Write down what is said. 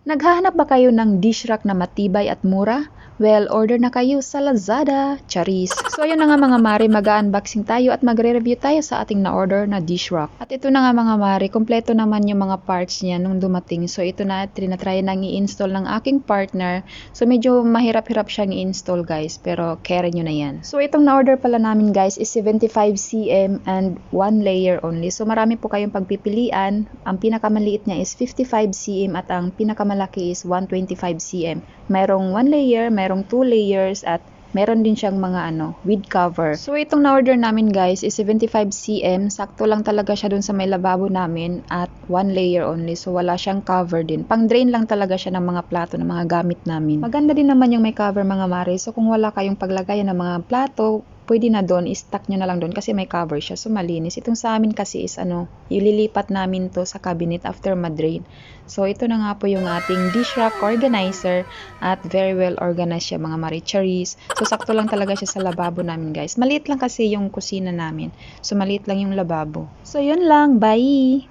Naghahanap ba kayo ng dish rack na matibay at mura? Well, order na kayo sa Lazada. Charis. So, ayun na nga mga mare, mag-unboxing tayo at magre-review tayo sa ating na-order na dish rack. At ito na nga mga mare, kompleto naman yung mga parts niya nung dumating. So, ito na, tinatry nang i-install ng aking partner. So, medyo mahirap-hirap siyang i-install guys, pero carry nyo na yan. So, itong na-order pala namin guys is 75 cm and 1 layer only. So, marami po kayong pagpipilian. Ang pinakamaliit niya is 55 cm at ang pinakamalaki is 125 cm. Mayroong 1 layer, mayroong 2 layers at meron din siyang mga with cover. So itong na-order namin guys is 75 cm. Sakto lang talaga siya dun sa may lababo namin at 1 layer only. So wala siyang cover din. Pang drain lang talaga siya ng mga plato ng mga gamit namin. Maganda din naman yung may cover mga mare. So kung wala kayong paglagayan ng mga plato, pwede na doon, i-stack nyo na lang doon kasi may cover siya. So, malinis. Itong sa amin kasi is ililipat namin to sa cabinet after madrain. So, ito na nga po yung ating dish rack organizer at very well organized siya mga maricharis. So, sakto lang talaga siya sa lababo namin guys. Maliit lang kasi yung kusina namin. So, maliit lang yung lababo. So, yun lang. Bye!